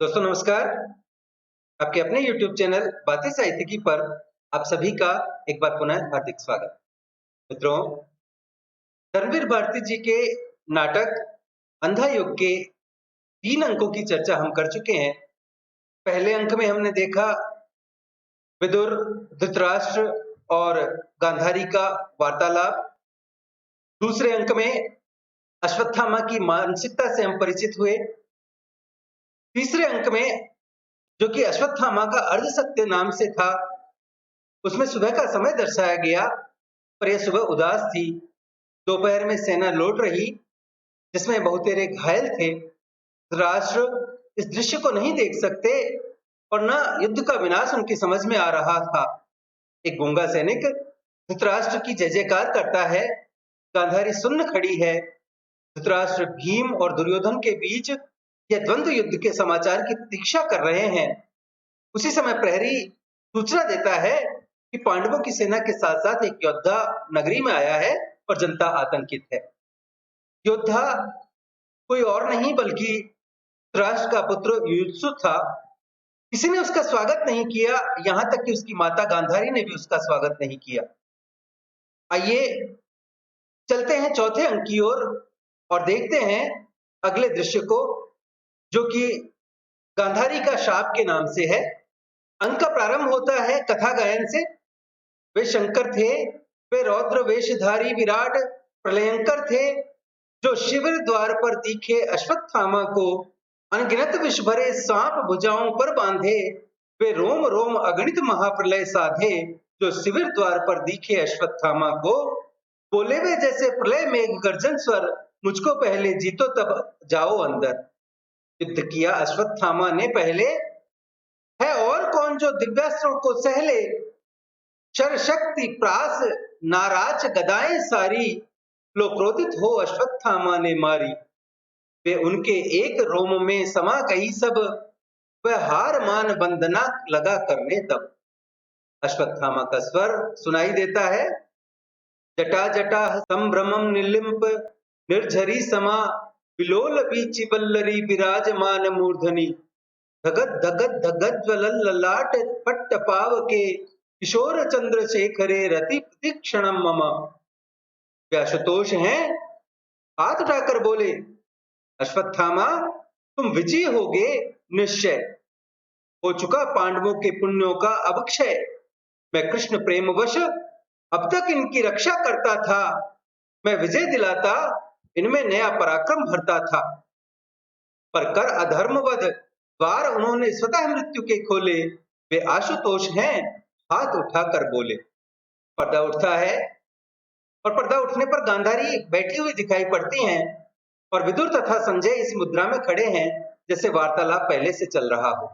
दोस्तों नमस्कार। आपके अपने YouTube चैनल बातें साहित्यिकी पर आप सभी का एक बार पुनः हार्दिक स्वागत। मित्रों, रणवीर भारती जी के नाटक अंधा युग के 3 अंकों की चर्चा हम कर चुके हैं। पहले अंक में हमने देखा विदुर, धृतराष्ट्र और गांधारी का वार्तालाप। दूसरे अंक में अश्वत्थामा की मानसिकता से हम परिचित हुए। तीसरे अंक में, जो कि अश्वत्थामा का अर्धसत्य नाम से था, उसमें सुबह का समय दर्शाया गया, पर यह सुबह उदास थी। दोपहर में सेना लौट रही, जिसमें बहुतेरे घायल थे। राष्ट्र इस दृश्य को नहीं देख सकते और न युद्ध का विनाश उनकी समझ में आ रहा था। एक गूंगा सैनिक धृतराष्ट्र की जय जयकार करता है। गांधारी सुन्न खड़ी है। धृतराष्ट्र भीम और दुर्योधन के बीच यह द्वंद्व युद्ध के समाचार की प्रतीक्षा कर रहे हैं। उसी समय प्रहरी सूचना देता है कि पांडवों की सेना के साथ साथ एक योद्धा नगरी में आया है और जनता आतंकित है। योद्धा कोई और नहीं बल्कि धृतराष्ट्र का पुत्र युयुत्सु था। किसी ने उसका स्वागत नहीं किया, यहां तक कि उसकी माता गांधारी ने भी उसका स्वागत नहीं किया। आइए चलते हैं चौथे अंक की ओर और देखते हैं अगले दृश्य को, जो कि गांधारी का शाप के नाम से है। अंक का प्रारंभ होता है कथा गायन से। वे शंकर थे, वे रौद्र वेशधारी विराट प्रलयंकर थे, जो शिविर द्वार पर दिखे अश्वत्थामा को अनगिनत विष भरे सांप भुजाओं पर बांधे। वे रोम रोम अगणित महाप्रलय साधे, जो शिविर द्वार पर दिखे अश्वत्थामा को। बोले वे जैसे प्रलय मेघ गर्जन स्वर, मुझको पहले जीतो तब जाओ अंदर। युद्ध किया अश्वत्थामा ने पहले, है और कौन जो दिव्यास्त्रों को सहले। शर शक्ति प्रास नाराज गदाएं सारी, लो क्रोधित हो अश्वत्थामा ने मारी। वे उनके एक रोम में समा गई सब, वह हार मान बंदना लगा करने तब। अश्वत्थामा का स्वर सुनाई देता है। जटा जटा संभ्रमम निलिम्प निर्झरी समा, विलोल बीचि वल्लरी विराजमान मूर्धनि। धगत धगत धगत ज्वलन ललाट पट्ट पाव के, किशोर चंद्रशेखरे रति प्रतीक्षणम मम। व्याशुतोष हैं, हाथ उठाकर बोले, अश्वत्थामा तुम विजयी होगे निश्चय। हो चुका पांडवों के पुण्यों का अवक्षय। मैं कृष्ण प्रेमवश अब तक इनकी रक्षा करता था। मैं विजय दिलाता, इनमें नया पराक्रम भरता था। पर कर अधर्मवध द्वार उन्होंने स्वतः मृत्यु के खोले। वे आशुतोष हैं, हाथ उठाकर बोले। पर्दा उठता है और पर्दा उठने पर गांधारी बैठी हुई दिखाई पड़ती हैं और विदुर तथा संजय इस मुद्रा में खड़े हैं जैसे वार्तालाप पहले से चल रहा हो।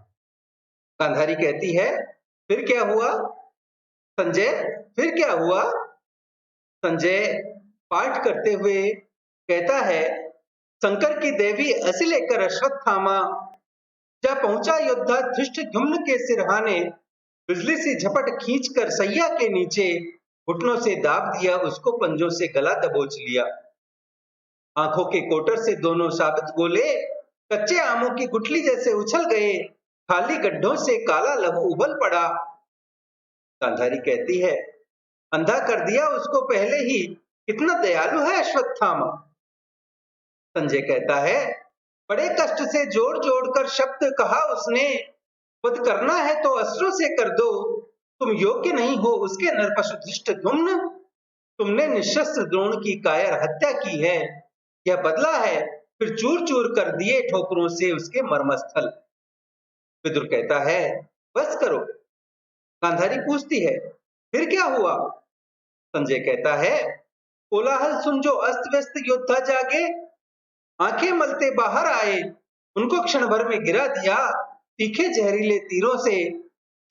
गांधारी कहती है, फिर क्या हुआ संजय, फिर क्या हुआ। संजय पाठ करते हुए कहता है, शंकर की देवी असी लेकर अश्वत्थामा, जा पहुंचा योद्धा धृष्टद्युम्न के सिरहाने। बिजली सी झपट खींचकर सैया के नीचे, घुटनों से दाब दिया उसको पंजों से गला दबोच लिया। आंखों के कोटर से दोनों साबित गोले, कच्चे आमों की गुठली जैसे उछल गए। खाली गड्ढों से काला लहू उबल पड़ा। गांधारी कहती है, अंधा कर दिया उसको पहले ही, कितना दयालु है अश्वत्थामा। संजय कहता है, बड़े कष्ट से जोड़ जोड़ कर शब्द कहा उसने। वध करना है तो अस्त्रों से कर दो, तुम योग्य नहीं हो उसके नरपशु धृष्टद्युम्न। तुमने निशस्त्र द्रोण की कायर हत्या की है, यह बदला है, फिर चूर चूर कर दिए ठोकरों से उसके मर्मस्थल। विदुर कहता है, बस करो। गांधारी पूछती है, फिर क्या हुआ। संजय कहता है, कोलाहल सुन जो अस्त व्यस्त योद्धा जागे। आंखें मलते बाहर आए, उनको क्षण भर में गिरा दिया तीखे जहरीले तीरों से।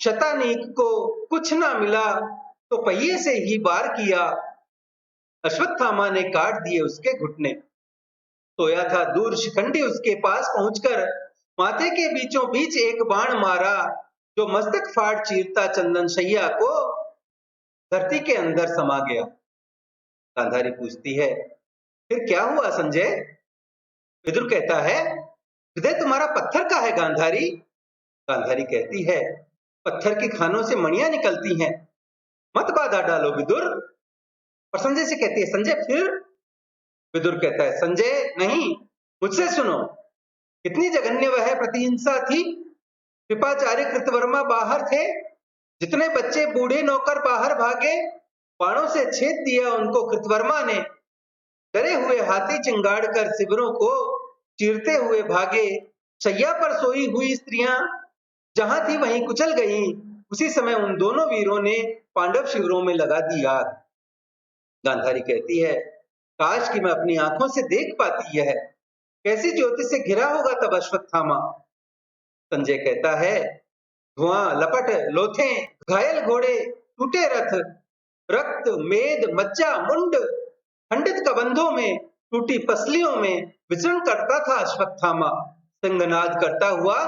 शतानीक को कुछ ना मिला तो पहिए से ही वार किया। अश्वत्थामा ने काट दिए उसके घुटने। सोया था दूर शिखंडी उसके पास पहुंचकर, माथे के बीचों बीच एक बाण मारा, जो मस्तक फाड़ चीरता चंदन शैया को धरती के अंदर समा गया। गांधारी पूछती है, फिर क्या हुआ संजय। विदुर कहता है, हृदय तुम्हारा पत्थर का है गांधारी। गांधारी कहती है, पत्थर की खानों से मणियां निकलती हैं, मत बाधा डालो विदुर। और संजय से कहती है, संजय फिर? विदुर कहता है, संजय नहीं, मुझसे सुनो। कितनी जघन्य वह प्रतिहिंसा थी। कृपाचार्य कृतवर्मा बाहर थे, जितने बच्चे बूढ़े नौकर बाहर भागे, बाणों से छेद दिया उनको कृतवर्मा ने। डरे हुए हाथी चिंगाड़ कर शिविरों को चीरते हुए भागे। शैया पर सोई हुई स्त्रियां जहां थी वहीं कुचल गई। उसी समय उन दोनों वीरों ने पांडव शिविरों में लगा दी आग। गांधारी कहती है, काश कि मैं अपनी आंखों से देख पाती यह, कैसी ज्योति से घिरा होगा तब अश्वत्थामा। संजय कहता है, धुआं, लपट, लोथे, घायल घोड़े, टूटे रथ, रक्त, मेद, मज्जा, मुंड, खंडित कबंधों में, टूटी पसलियों में विचरण करता था अश्वत्थामा। सिंहनाद करता हुआ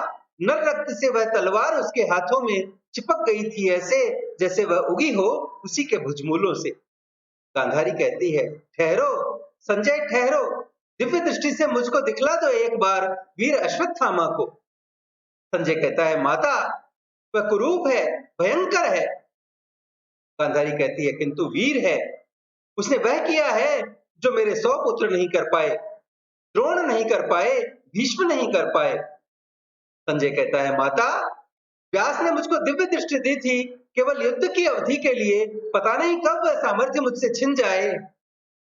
नर रक्त से वह तलवार उसके हाथों में चिपक गई थी, ऐसे जैसे वह उगी हो उसी के भुजमूलों से। गांधारी कहती है, ठहरो संजय ठहरो, दिव्य दृष्टि से मुझको दिखला दो एक बार वीर अश्वत्थामा को। संजय कहता है, माता वह कुरूप है, भयंकर है। गांधारी कहती है, किंतु वीर है। उसने वह किया है जो मेरे 100 पुत्र नहीं कर पाए, द्रोण नहीं कर पाए, भीष्म नहीं कर पाए। संजय कहता है, माता व्यास ने मुझको दिव्य दृष्टि दी थी केवल युद्ध की अवधि के लिए, पता नहीं कब वह सामर्थ्य मुझसे छिन जाए।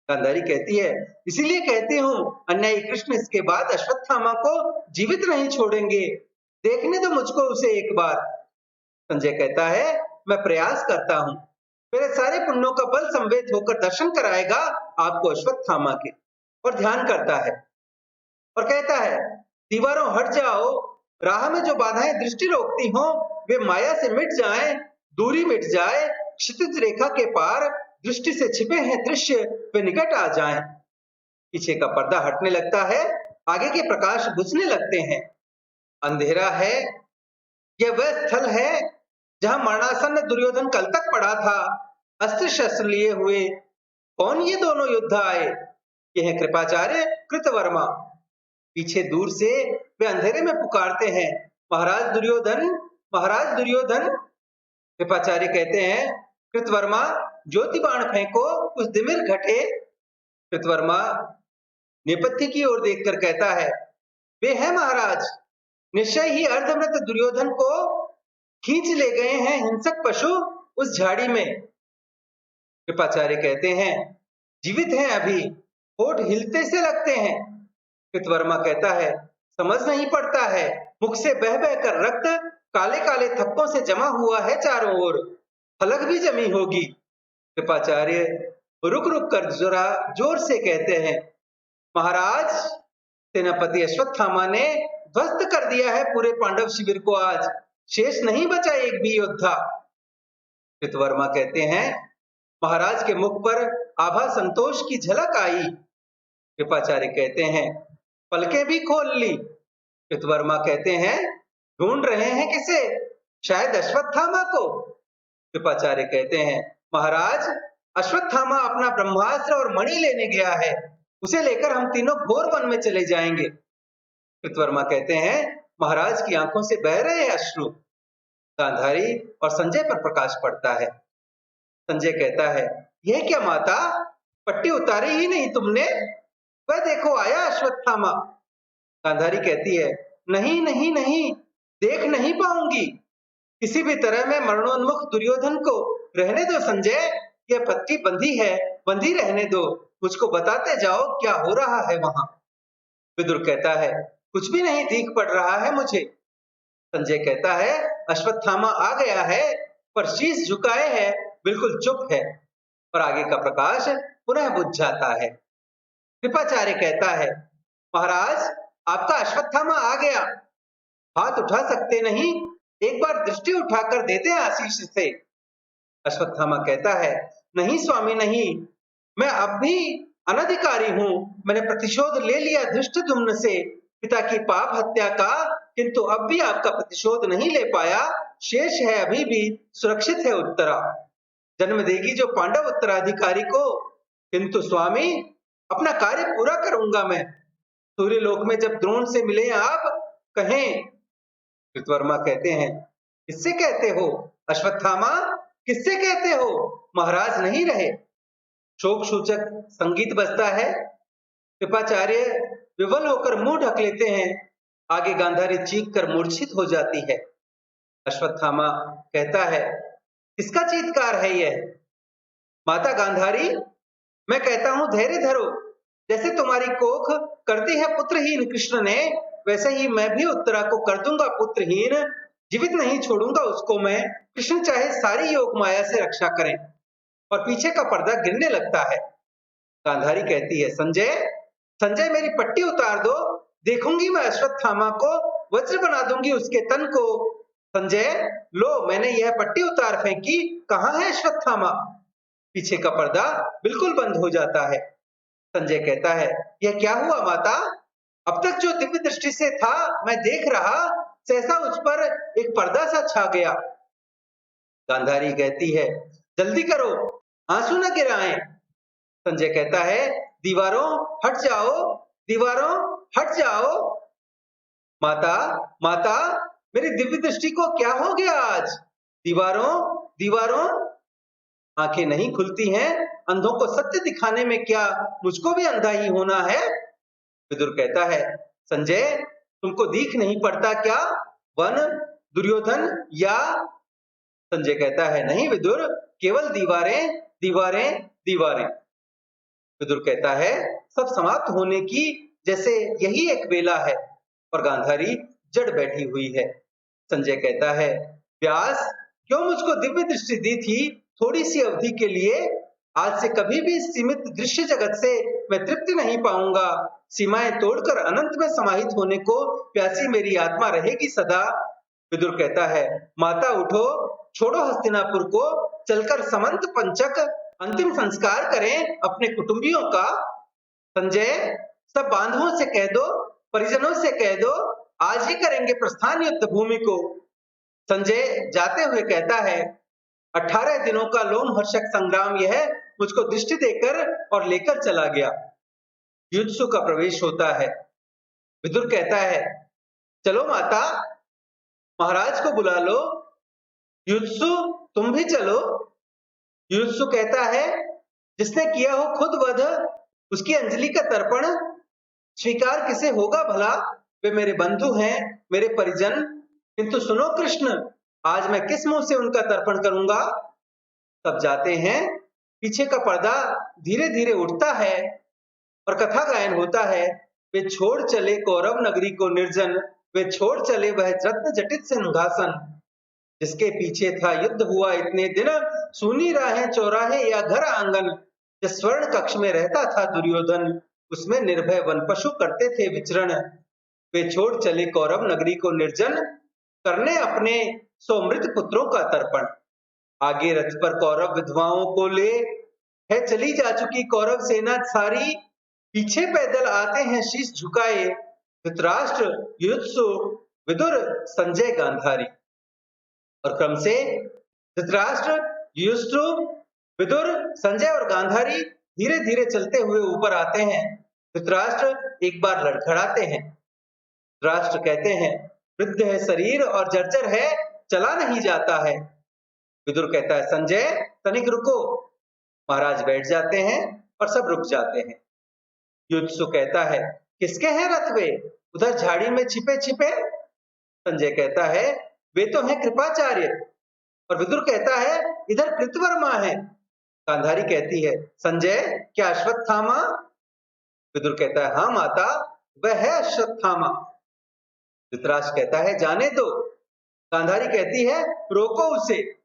गांधारी कहती है, इसीलिए कहती हूँ अन्यायी कृष्ण इसके बाद अश्वत्थामा को जीवित नहीं छोड़ेंगे, देखने दो मुझको उसे एक बार। संजय कहता है, मैं प्रयास करता हूँ, मेरे सारे पुण्यों का बल संवेद होकर दर्शन कराएगा आपको अश्वत्थामा के। और ध्यान करता है और कहता है, दीवारों हट जाओ, राह में जो बाधाएं दृष्टि रोकती हो वे माया से मिट जाएं, दूरी मिट जाए, क्षितिज रेखा के पार दृष्टि से छिपे हैं दृश्य वे निकट आ जाएं। पीछे का पर्दा हटने लगता है, आगे के प्रकाश बुझने लगते हैं। अंधेरा है, यह वह स्थल है जहां मरणासन्न दुर्योधन कल तक पड़ा था, अस्त्र शस्त्र लिए हुए। कौन ये दोनों योद्धा आए? ये हैं कृपाचार्य कृतवर्मा। पीछे दूर से वे अंधेरे में पुकारते हैं, महाराज दुर्योधन, महाराज दुर्योधन। कृपाचार्य कहते हैं, कृतवर्मा ज्योति बाण फेंको, कुछ दिमिर घटे। कृतवर्मा नेपथ्य की ओर देखकर कहता है, वे हैं महाराज, निश्चय ही अर्धमृत दुर्योधन को खींच ले गए हैं हिंसक पशु उस झाड़ी में। कृपाचार्य कहते हैं, जीवित हैं अभी, होठ हिलते से लगते हैं। कृतवर्मा कहता है, समझ नहीं पड़ता है, मुख से बह बह कर रक्त काले काले थप्पों से जमा हुआ है चारों ओर, फलक भी जमी होगी। कृपाचार्य रुक रुक कर जरा जोर से कहते हैं, महाराज सेनापति अश्वत्थामा ने ध्वस्त कर दिया है पूरे पांडव शिविर को, आज शेष नहीं बचा एक भी योद्धा। कृतवर्मा कहते हैं, महाराज के मुख पर आभा संतोष की झलक आई। कृपाचार्य कहते हैं, पलकें भी खोल ली। कृतवर्मा कहते हैं, ढूंढ रहे हैं किसे? शायद अश्वत्थामा को। कृपाचार्य कहते हैं, महाराज अश्वत्थामा अपना ब्रह्मास्त्र और मणि लेने गया है, उसे लेकर हम तीनों घोर वन में चले जाएंगे। कृतवर्मा कहते हैं, महाराज की आंखों से बह रहे अश्रु। गांधारी और संजय पर प्रकाश पड़ता है। संजय कहता है, यह क्या माता, पट्टी उतारी ही नहीं तुमने? वह देखो आया अश्वत्थामा। गांधारी कहती है, नहीं नहीं नहीं, देख नहीं पाऊंगी, किसी भी तरह में मरणोन्मुख दुर्योधन को रहने दो संजय, यह पट्टी बंधी है, बंधी रहने दो, मुझको बताते जाओ क्या हो रहा है वहां। विदुर कहता है, कुछ भी नहीं दिख पड़ रहा है मुझे। संजय कहता है, अश्वत्थामा आ गया है, पर शीश झुकाए है, बिल्कुल चुप है। और आगे का प्रकाश पुनः बुझ जाता है। कृपाचार्य कहता है, महाराज आपका अश्वत्थामा आ गया, हाथ उठा सकते नहीं, एक बार दृष्टि उठाकर देते हैं आशीष से। अश्वत्थामा कहता है, नहीं स्वामी नहीं, मैं अब भी अनधिकारी हूं, मैंने प्रतिशोध ले लिया धृष्टद्युम्न से पिता की पाप हत्या का, किंतु अब भी आपका प्रतिशोध नहीं ले पाया, शेष है अभी भी, सुरक्षित है उत्तरा, जन्म देगी जो पांडव उत्तराधिकारी को। किंतु स्वामी अपना कार्य पूरा करूंगा मैं। सूर्यलोक में जब द्रोण से मिले आप, कहें। कृतवर्मा कहते हैं, किससे कहते हो अश्वत्थामा, किससे कहते हो? महाराज नहीं रहे। शोक सूचक संगीत बजता है। कृपाचार्य विवल होकर मुंह ढक लेते हैं। आगे गांधारी चीख कर मूर्छित हो जाती है। अश्वत्थामा कहता है, किसका चीत्कार है यह? माता गांधारी, मैं कहता हूं धैर्य धरो। जैसे तुम्हारी कोख करती है पुत्रहीन कृष्ण ने, वैसे ही मैं भी उत्तरा को कर दूंगा पुत्रहीन। जीवित नहीं छोड़ूंगा उसको मैं, कृष्ण चाहे सारी योग माया से रक्षा करें। और पीछे का पर्दा गिरने लगता है। गांधारी कहती है, संजय, संजय मेरी पट्टी उतार दो, देखूंगी मैं अश्वत्थामा को, वज्र बना दूंगी उसके तन को। संजय, लो मैंने यह पट्टी उतार फेंकी, कहाँ है अश्वत्थामा? पीछे का पर्दा बिल्कुल बंद हो जाता है। संजय कहता है, यह क्या हुआ माता? अब तक जो दिव्य दृष्टि से था मैं देख रहा, सहसा उस पर एक पर्दा सा छा गया। गांधारी कहती है, जल्दी करो, आंसू न गिराएं। संजय कहता है, दीवारों हट जाओ, दीवारों हट जाओ। माता, माता, मेरी दिव्य दृष्टि को क्या हो गया आज? दीवारों, दीवारों। आंखें नहीं खुलती हैं, अंधों को सत्य दिखाने में क्या मुझको भी अंधा ही होना है? विदुर कहता है, संजय, तुमको दिख नहीं पड़ता क्या? वन, दुर्योधन या? संजय कहता है, नहीं विदुर, केवल दीवारें, दीवारें, दीवारें। विदुर कहता है, सब समाप्त होने की जैसे यही एक वेला है। और गांधारी जड़ बैठी हुई है। संजय कहता है, व्यास, क्यों मुझको दिव्य दृष्टि दी थी थोड़ी सी अवधि के लिए? आज से कभी भी सीमित दृश्य जगत से मैं तृप्ति नहीं पाऊंगा। सीमाएं तोड़कर अनंत में समाहित होने को प्यासी मेरी आत्मा रहेगी सदा। विदुर कहता है, माता उठो, छोड़ो हस्तिनापुर को, चलकर समंत पंचक अंतिम संस्कार करें अपने कुटुंबियों का। संजय, सब बांधवों से कह दो, परिजनों से कह दो, आज ही करेंगे प्रस्थान युद्ध भूमि को। संजय जाते हुए कहता है, 18 दिनों का लोमहर्षक संग्राम यह मुझको दृष्टि देकर और लेकर चला गया। युत्सु का प्रवेश होता है। विदुर कहता है, चलो माता, महाराज को बुला लो। युत्सु, तुम भी चलो। युत्सु कहता है, जिसने किया हो खुद वध, उसकी अंजलि का तर्पण स्वीकार किसे होगा भला? वे मेरे बंधु हैं, मेरे परिजन। किंतु सुनो कृष्ण, आज मैं किस मुंह से उनका तर्पण करूंगा? सब जाते हैं। पीछे का पर्दा धीरे धीरे उठता है और कथा गायन होता है। वे छोड़ चले कौरव नगरी को निर्जन, वे छोड़ चले वह रत्न जटित सिंहासन, जिसके पीछे था युद्ध हुआ इतने दिन, सुनी राहें चौराहे या घर आंगन। जिस स्वर्ण कक्ष में रहता था दुर्योधन, उसमें निर्भय वन पशु करते थे विचरण। वे छोड़ चले कौरव नगरी को निर्जन, करने अपने सौमृत पुत्रों का तर्पण। आगे रथ पर कौरव विधवाओं को ले है चली जा चुकी कौरव सेना सारी, पीछे पैदल आते हैं शीश झुकाए धृतराष्ट्र, युत्सु, विदुर, संजय, गांधारी। और क्रम से धृतराष्ट्र, युष्टु, विदुर, संजय और गांधारी धीरे धीरे चलते हुए ऊपर आते हैं। धृतराष्ट्र एक बार लड़खड़ाते हैं। धृतराष्ट्र कहते हैं, वृद्ध है शरीर और जर्जर है, चला नहीं जाता है। विदुर कहता है, संजय तनिक रुको। महाराज बैठ जाते हैं और सब रुक जाते हैं। युत्सु कहता है, किसके हैं रथ वे उधर झाड़ी में छिपे छिपे? संजय कहता है, वे तो हैं कृपाचार्य। और विदुर कहता है, इधर कृतवर्मा है। गांधारी कहती है, संजय क्या अश्वत्थामा? विदुर कहता है, हाँ माता, वह है अश्वत्थामा। धृतराष्ट्र कहता है, जाने दो। गांधारी कहती है, रोको उसे।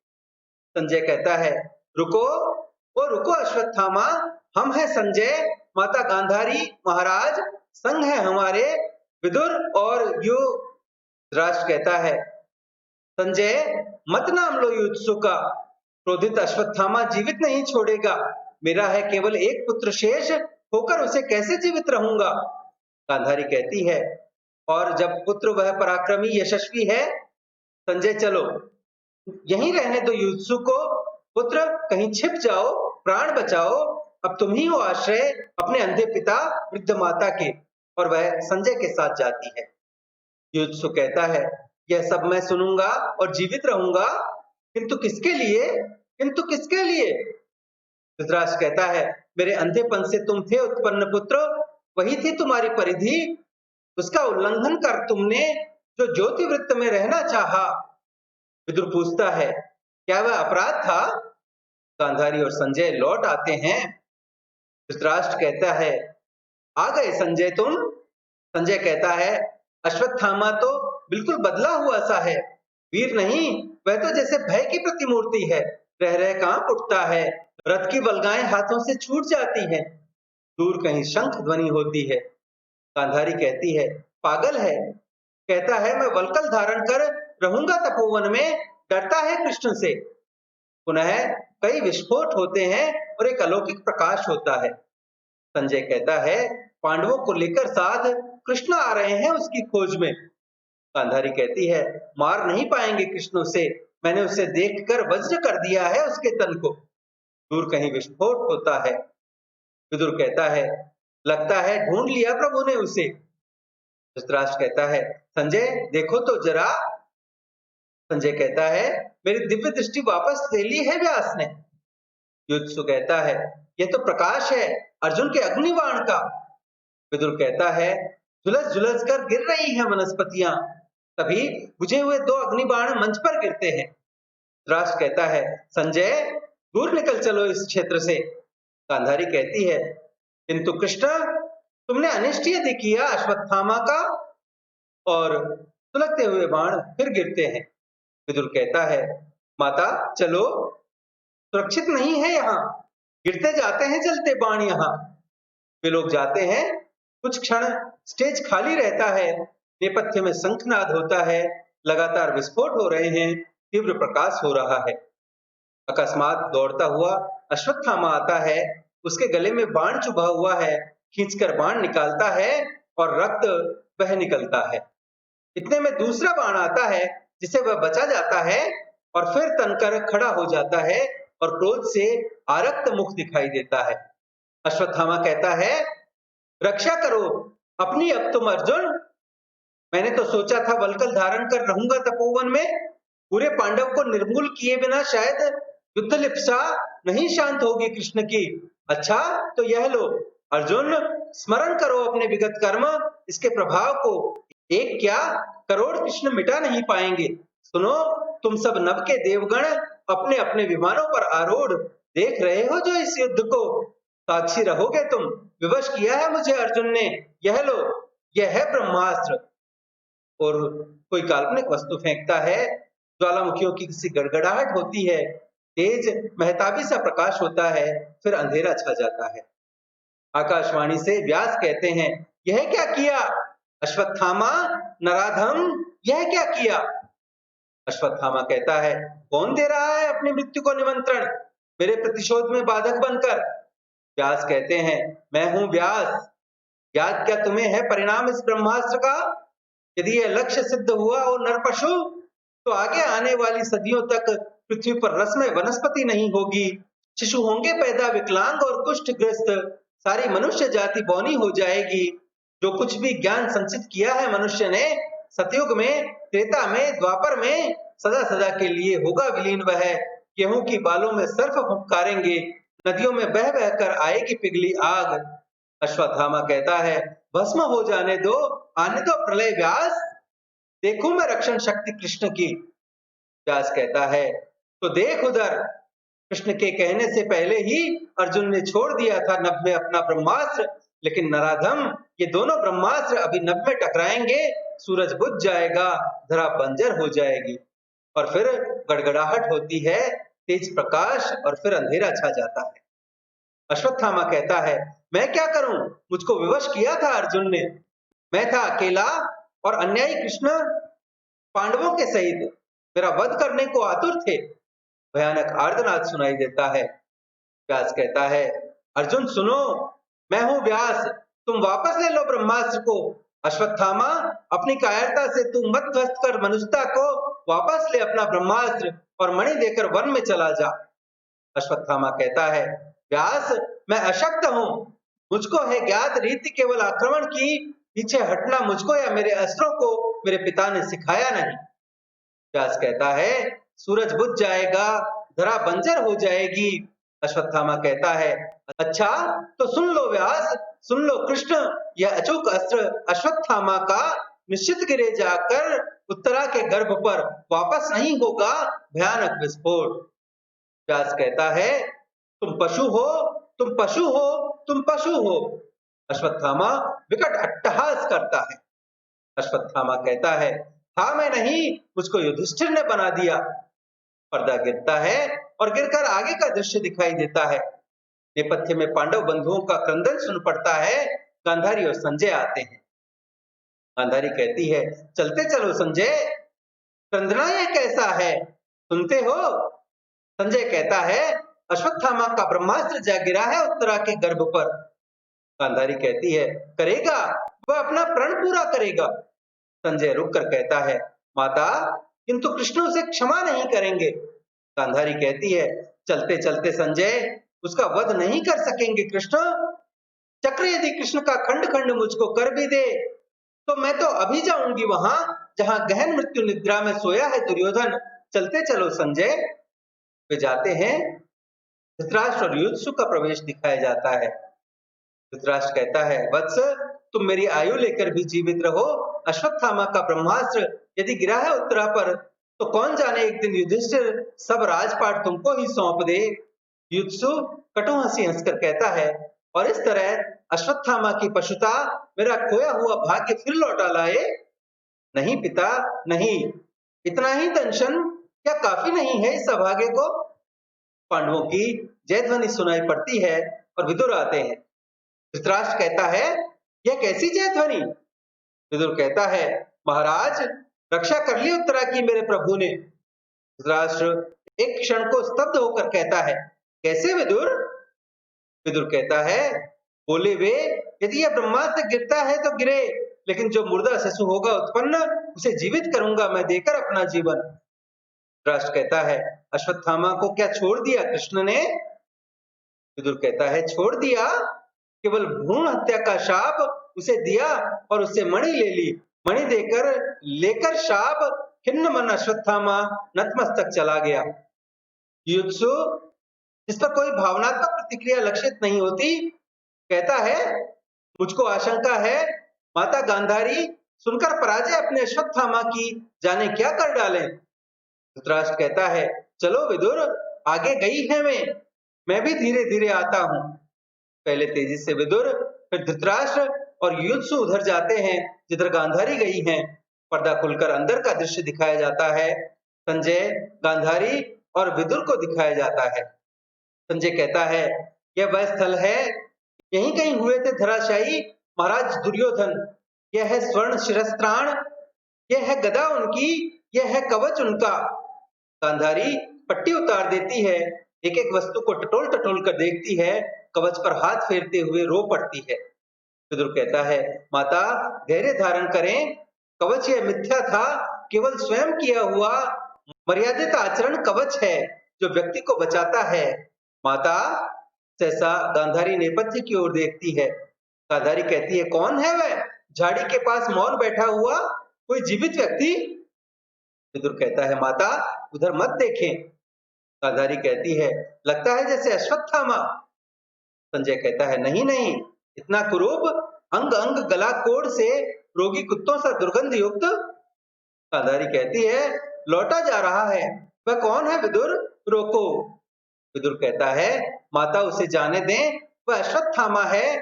संजय कहता है, रुको, ओ रुको अश्वत्थामा, हम हैं संजय, माता गांधारी, महाराज संग है हमारे विदुर और यु। धृतराष्ट्र कहता है, संजय मत नाम लो युत्सु का, क्रोधित अश्वत्थामा जीवित नहीं छोड़ेगा। मेरा है केवल एक पुत्र शेष, होकर उसे कैसे जीवित रहूंगा? गांधारी कहती है, और जब पुत्र वह पराक्रमी यशस्वी है, संजय चलो यहीं रहने दो युत्सु को। पुत्र कहीं छिप जाओ, प्राण बचाओ, अब तुम ही हो आश्रय अपने अंधे पिता वृद्ध माता के। और वह संजय के साथ जाती है। युत्सु कहता है, यह सब मैं सुनूंगा और जीवित रहूंगा, किंतु किसके लिए? किंतु किसके लिए? धृतराष्ट्र कहता है, मेरे अंधेपन से तुम थे उत्पन्न पुत्र, वही थी तुम्हारी परिधि, उसका उल्लंघन कर तुमने जो ज्योति वृत्त में रहना चाहा। विदुर पूछता है, क्या वह अपराध था? गांधारी और संजय लौट आते हैं। धृतराष्ट्र कहता है, आ गए संजय तुम? संजय कहता है, अश्वत्थामा तो बिल्कुल बदला हुआ सा है, वीर नहीं, वह तो जैसे भय की प्रतिमूर्ति है, रह रह कांप उठता है, रथ की बलगाएं हाथों से छूट जाती हैं, दूर कहीं शंख ध्वनि होती है। गांधारी कहती है, पागल है, कहता है मैं वल्कल धारण कर रहूंगा तपोवन में, डरता है कृष्ण से। पुनः कई विस्फोट होते हैं और एक अलौकिक प्रकाश होता है। संजय कहता है, पांडवों को लेकर साथ कृष्ण आ रहे हैं उसकी खोज में। गांधारी कहती है, मार नहीं पाएंगे कृष्ण उसे, मैंने उसे देखकर वज्र कर दिया है उसके तन को। दूर कहीं विस्फोट होता है। विदुर कहता है, लगता है ढूंढ लिया प्रभु ने उसे। धृतराष्ट्र कहता है, संजय देखो तो जरा। संजय कहता है, मेरी दिव्य दृष्टि वापस ले ली है व्यास ने। युत्सु कहता है, यह तो प्रकाश है अर्जुन के अग्निबाण का। विदुर कहता है, झुलस झुलस कर गिर रही हैं वनस्पतियां, तभी बुझे हुए दो अग्निबाण मंच पर गिरते हैं। धृतराष्ट्र कहता है, संजय दूर निकल चलो इस क्षेत्र से। गांधारी कहती है, किंतु कृष्ण तुमने अनिष्ट यदि किया अश्वत्थामा का, और सुलगते हुए बाण फिर गिरते हैं। विदुर कहता है, माता चलो, सुरक्षित नहीं है यहाँ, गिरते जाते हैं चलते बाण यहाँ। वे लोग जाते हैं, कुछ क्षण स्टेज खाली रहता है, नेपथ्य में शंखनाद होता है, लगातार विस्फोट हो रहे हैं, तीव्र प्रकाश हो रहा है। अकस्मात दौड़ता हुआ अश्वत्थामा आता है, उसके गले में बाण चुभा हुआ है, खींचकर बाण निकालता है और रक्त बह निकलता है। इतने में दूसरा बाण आता है, जिसे वह बचा जाता है और फिर तनकर खड़ा हो जाता है और क्रोध से आरक्त मुख दिखाई देता है। अश्वत्थामा कहता है, रक्षा करो अपनी अब तुम अर्जुन। मैंने तो सोचा था वल्कल धारण कर रहूंगा तपोवन में, पूरे पांडव को निर्मूल किए बिना शायद युद्ध लिप्सा नहीं शांत होगी कृष्ण की। अच्छा तो यह लो अर्जुन, स्मरण करो अपने विगत कर्म, इसके प्रभाव को एक क्या करोड़ कृष्ण मिटा नहीं पाएंगे। सुनो, तुम सब नभ के देवगण अपने अपने विमानों पर आरूढ़ देख रहे हो जो इस युद्ध को, साक्षी रहोगे तुम। विवश किया है मुझे अर्जुन ने, यह लो, यह है ब्रह्मास्त्र। और कोई काल्पनिक वस्तु फेंकता है, ज्वालामुखियों की किसी गड़गड़ाहट होती है, तेज महताबी सा प्रकाश होता है, फिर अंधेरा छा जाता है। आकाशवाणी से व्यास कहते हैं, यह क्या किया अश्वत्थामा नराधम, यह क्या किया? अश्वत्थामा कहता है, कौन दे रहा है अपनी मृत्यु को निमंत्रण, मेरे प्रतिशोध में बाधक बनकर? व्यास कहते हैं, मैं हूं व्यास। याद क्या तुम्हें है परिणाम इस ब्रह्मास्त्र का? यदि यह लक्ष्य सिद्ध हुआ और नरपशु, तो आगे आने वाली सदियों तक पृथ्वी पर रसमय वनस्पति नहीं होगी, शिशु होंगे पैदा विकलांग और कुष्ठग्रस्त, सारी मनुष्य जाति बौनी हो जाएगी। जो कुछ भी ज्ञान संचित किया है मनुष्य ने सतयुग में, त्रेता में, द्वापर में, सदा सदा के लिए होगा विलीन वह। गेहूं की बालों में सर्फ फुफकारेंगे, नदियों में बह बह कर आएगी पिघली आग। अश्वत्थामा कहता है, भस्म हो जाने दो, आने दो प्रलय व्यास, देखूं मैं रक्षण शक्ति कृष्ण की। व्यास कहता है, तो देख उधर। कृष्ण के कहने से पहले ही अर्जुन ने छोड़ दिया था नभ में अपना ब्रह्मास्त्र, लेकिन नराधम, ये दोनों ब्रह्मास्त्र अभी नभ में टकराएंगे, सूरज बुझ जाएगा, धरा बंजर हो जाएगी, और फिर गड़गड़ाहट होती है, तेज प्रकाश, और फिर अंधेरा छा जाता है। अश्वत्थामा कहता है, मैं क्या करूं, मुझको विवश किया था अर्जुन ने, मैं था अकेला और अन्यायी कृष्ण पांडवों के सहित मेरा वध करने को आतुर थे। भयानक आर्तनाद सुनाई देता है। व्यास कहता है, अर्जुन सुनो, मैं हूं व्यास, तुम वापस ले लो ब्रह्मास्त्र को। अश्वत्थामा, अपनी कायरता से तू मत ध्वस्त कर मनुष्यता को, वापस ले अपना ब्रह्मास्त्र और मणि देकर वन में चला जा। अश्वत्थामा कहता है, व्यास मैं अशक्त हूं, मुझको है ज्ञात रीति केवल आक्रमण की पीछे हटना मुझको या मेरे अस्त्रों को मेरे पिता ने सिखाया नहीं। व्यास कहता है सूरज बुझ जाएगा, धरा बंजर हो जाएगी। अश्वत्थामा कहता है अच्छा तो सुन लो व्यास, सुन लो कृष्ण, यह अचूक अस्त्र अश्वत्थामा का निश्चित गिरे जाकर उत्तरा के गर्भ पर वापस नहीं होगा भयानक विस्फोट। व्यास कहता है तुम पशु हो, तुम पशु हो, तुम पशु हो। अश्वत्थामा विकट अट्टहास करता है। अश्वत्थामा कहता है हाँ मैं नहीं, मुझको युधिष्ठिर ने बना दिया। पर्दा गिरता है और गिरकर आगे का दृश्य दिखाई देता है। नेपथ्य में पांडव बंधुओं का क्रंदन सुन पड़ता है। गांधारी और संजय आते हैं। गांधारी कहती है चलते चलो संजय, क्रंदना यह कैसा है, सुनते हो? संजय कहता है अश्वत्थामा का ब्रह्मास्त्र जा गिरा है उत्तरा के गर्भ पर। गांधारी कहती है करेगा, वह अपना प्रण पूरा करेगा। संजय रुक कर कहता है माता किंतु कृष्ण उसे क्षमा नहीं करेंगे। गांधारी कहती है चलते चलते संजय, उसका वध नहीं कर सकेंगे कृष्ण। चक्र यदि कृष्ण का खंड खंड मुझको कर भी दे तो मैं तो अभी जाऊंगी वहां जहां गहन मृत्यु निद्रा में सोया है दुर्योधन। चलते चलो संजय। वे जाते हैं। धृतराष्ट्र और युधिष्ठिर का प्रवेश दिखाया जाता है। धृतराष्ट्र कहता है वत्स, तुम मेरी आयु लेकर भी जीवित रहो। अश्वत्थामा का ब्रह्मास्त्र यदि गिरा है उत्तरा पर तो कौन जाने एक दिन युधिष्ठिर सब राजपाट तुमको ही सौंप दे। युधिष्ठिर कटु हंसी हंसकर कहता है और इस तरह अश्वत्थामा की पशुता मेरा खोया हुआ भाग्य फिर लौटा लाए। नहीं पिता नहीं, इतना ही दंशन क्या काफी नहीं है इस अभागे को। पांडवों की जय ध्वनि सुनाई पड़ती है और विदुर आते हैं। धृतराष्ट्र कहता है यह कैसी जय ध्वनि। विदुर कहता है महाराज रक्षा कर ली उत्तरा की मेरे प्रभु ने। धृतराष्ट्र एक क्षण को स्तब्ध होकर कहता है कैसे विदुर। विदुर कहता है बोले वे यदि यह ब्रह्मास्त्र गिरता है तो गिरे, लेकिन जो मुर्दा शिशु होगा उत्पन्न उसे जीवित करूंगा मैं देकर अपना जीवन। धृतराष्ट्र कहता है अश्वत्थामा को क्या छोड़ दिया कृष्ण ने। विदुर कहता है छोड़ दिया, केवल भ्रूण हत्या का शाप उसे दिया और उससे मणि ले ली। मणि देकर लेकर शाप खिन्न मन अश्वत्थामा नतमस्तक चला गया। युधिष्ठिर जिस पर कोई भावनात्मक प्रतिक्रिया लक्षित नहीं होती कहता है मुझको आशंका है माता गांधारी सुनकर पराजय अपने अश्वत्थामा की जाने क्या कर डालें। धृतराष्ट्र कहता है चलो विदुर, आगे गई है मैं भी धीरे धीरे आता हूं। पहले तेजी से विदुर, फिर धृतराष्ट्र और युधिष्ठिर उधर जाते हैं जिधर गांधारी गई हैं। पर्दा खुलकर अंदर का दृश्य दिखाया जाता है। संजय, गांधारी और विदुर को दिखाया जाता है। संजय कहता है यह वह स्थल है, यहीं कहीं हुए थे धराशायी महाराज दुर्योधन। यह है स्वर्ण शिरस्त्राण, यह है गदा उनकी, यह है कवच उनका। गांधारी पट्टी उतार देती है, एक एक वस्तु को टटोल टटोल कर देखती है, कवच पर हाथ फेरते हुए रो पड़ती है। विदुर कहता है माता धैर्य धारण करें, कवच यह मिथ्या था, केवल स्वयं किया हुआ मर्यादित आचरण कवच है जो व्यक्ति को बचाता है। माता सहसा गांधारी नेपथ्य की ओर देखती है। गांधारी कहती है कौन है वह झाड़ी के पास मौन बैठा हुआ, कोई जीवित व्यक्ति। विदुर कहता है माता उधर मत देखें। गांधारी कहती है लगता है जैसे अश्वत्थामा। संजय कहता है नहीं नहीं, इतना कुरूप, अंग अंग गला कोड़ से रोगी कुत्तों सा दुर्गंध युक्त। गांधारी कहती है लौटा जा रहा है, वह कौन है विदुर, रोको। विदुर कहता है माता उसे जाने दें, वह अश्वत्थामा है।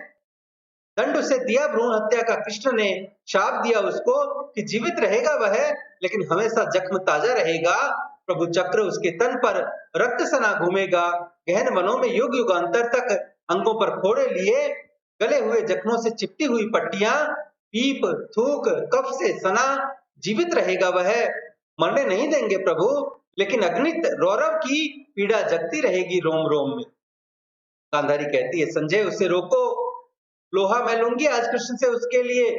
दंड उसे दिया भ्रूण हत्या का कृष्ण ने, शाप दिया उसको कि जीवित रहेगा वह लेकिन हमेशा जख्म ताजा रहेगा। प्रभु चक्र उसके तन पर रक्त सना घूमेगा, गहन वनों में युग युगांतर तक अंगों पर फोड़े लिए, गले हुए जख्मों से चिपटी हुई पट्टियां, पीप थूक कफ से सना, जीवित रहेगा वह, मरने नहीं देंगे प्रभु, लेकिन अग्नित रौरव की पीड़ा जगती रहेगी रोम रोम में। गांधारी कहती है संजय उसे रोको, लोहा मैं लूंगी आज कृष्ण से उसके लिए।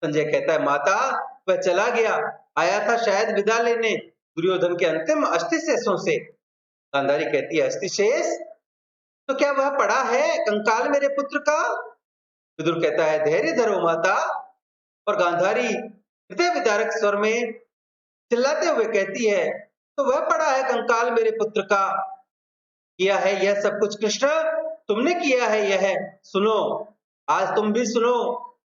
संजय कहता है माता वह चला गया, आया था शायद विदा लेने दुर्योधन के अंतिम अस्थि शेषों से। गांधारी कहती है अस्थि शेष, तो क्या वह पड़ा है कंकाल मेरे पुत्र का। विदुर कहता है धैर्य धरो माता, और गांधारी हृदय विदारक स्वर में चिल्लाते हुए कहती है, तो वह पड़ा है कंकाल मेरे पुत्र का, किया है यह सब कुछ कृष्ण, तुमने किया है यह, सुनो, आज तुम भी सुनो।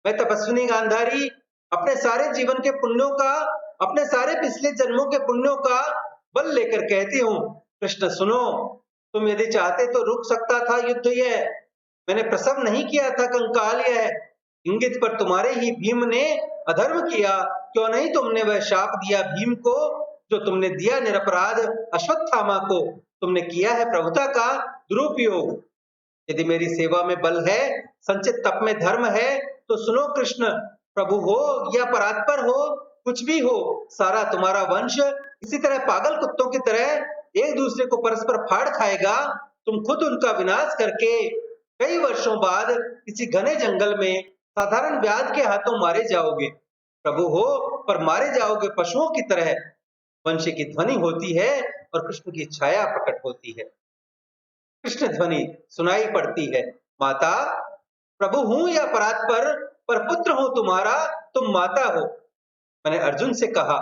मैं तपस्विनी गांधारी अपने सारे जीवन के पुण्यों का, अपने सारे पिछले जन्मों के पुण्यों का बल लेकर कहती हूँ, कृष्ण सुनो, तुम यदि चाहते तो रुक सकता था युद्ध यह, मैंने प्रसव नहीं किया था कंकाल यह, इंगित पर तुम्हारे ही भीम ने अधर्म किया, क्यों नहीं तुमने वह शाप दिया भीम को, जो तुमने दिया निरपराध अश्वत्थामा को, तुमने किया है प्रभुता का दुरुपयोग। यदि मेरी सेवा में बल है, संचित तप में धर्म है, तो सुनो कृष्ण, प्रभु हो या परात्पर हो, कुछ भी हो, सारा तुम्हारा वंश इसी तरह पागल कुत्तों की तरह एक दूसरे को परस्पर फाड़ खाएगा। तुम खुद उनका विनाश करके कई वर्षों बाद किसी घने जंगल में साधारण व्याध के हाथों मारे जाओगे। प्रभु हो, पर मारे जाओगे पशुओं की तरह। वंश की ध्वनि होती है और कृष्ण की छाया प्रकट होती है। कृष्ण ध्वनि सुनाई पड़ती है, माता, प्रभु हूं या परात्पर, पर पुत्र हूं तुम्हारा, तुम माता हो। मैंने अर्जुन से कहा,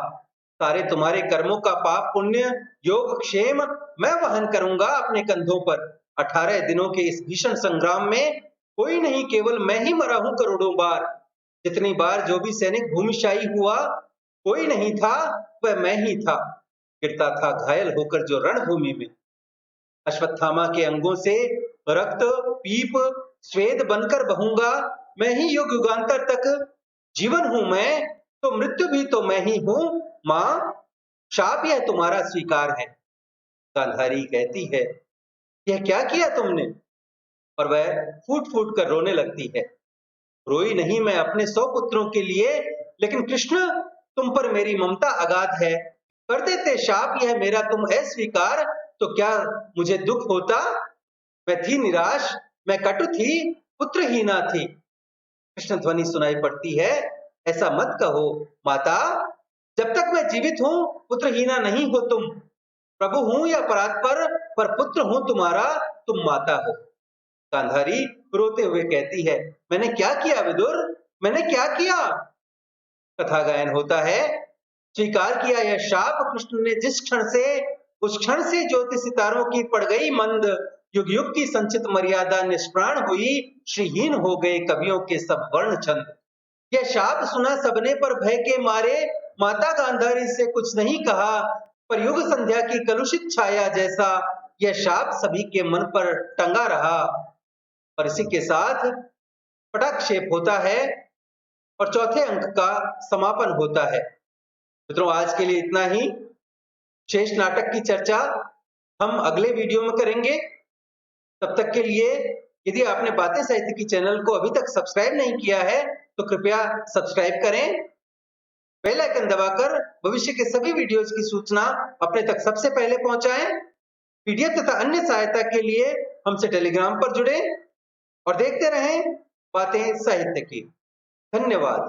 सारे तुम्हारे कर्मों का पाप पुण्य योग क्षेम मैं वहन करूंगा अपने कंधों पर। 18 दिनों के इस भीषण संग्राम में कोई नहीं, केवल मैं ही मरा हूं करोड़ों बार। जितनी बार जो भी सैनिक भूमिशाही हुआ, कोई नहीं था, वह मैं ही था। गिरता था घायल होकर जो रणभूमि में, अश्वत्थामा के अंगों से रक्त पीप स्वेद बनकर बहूंगा। मैं ही युग युगांतर तक जीवन हूं मैं, तो मृत्यु भी तो मैं ही हूं। मां, शाप यह तुम्हारा स्वीकार है। गांधारी कहती है, यह क्या किया तुमने? और वह फूट फूट कर रोने लगती है। रोई नहीं मैं अपने 100 पुत्रों के लिए, लेकिन कृष्ण, तुम पर मेरी ममता अगाध है। कर देते शाप यह मेरा तुम अस्वीकार, तो क्या मुझे दुख होता? मैं थी निराश, मैं कटु थी, पुत्रहीना थी। कृष्ण ध्वनि सुनाई पड़ती है, ऐसा मत कहो माता, जब तक मैं जीवित हूं पुत्रहीना नहीं हो तुम। प्रभु हूं या परात्पर, पर पुत्र हूं तुम्हारा, तुम माता हो। गांधारी रोते हुए कहती है, मैंने क्या किया विदुर, मैंने क्या किया? कथा गायन होता है, स्वीकार किया यह शाप कृष्ण ने जिस क्षण से, उस क्षण से ज्योति सितारों की पड़ गई मंद, युग युग की संचित मर्यादा निष्प्राण हुई, श्रीहीन हो गए कवियों के सब वर्ण छंद। यह शाप सुना सबने पर भय के मारे, माता गांधारी से कुछ नहीं कहा, पर युग संध्या की कलुषित छाया जैसा यह शाप सभी के मन पर टंगा रहा। और इसी के साथ पटाक्षेप होता है और चौथे अंक का समापन होता है। मित्रों, आज के लिए इतना ही। शेष नाटक की चर्चा हम अगले वीडियो में करेंगे। तब तक के लिए यदि आपने बातें साहित्य की चैनल को अभी तक सब्सक्राइब नहीं किया है, तो कृपया सब्सक्राइब करें, बेल आइकन दबाकर भविष्य के सभी वीडियोज की सूचना अपने तक सबसे पहले पहुंचाएं। पीडीएफ तथा अन्य सहायता के लिए हमसे टेलीग्राम पर जुड़े और देखते रहें बातें साहित्य की। धन्यवाद।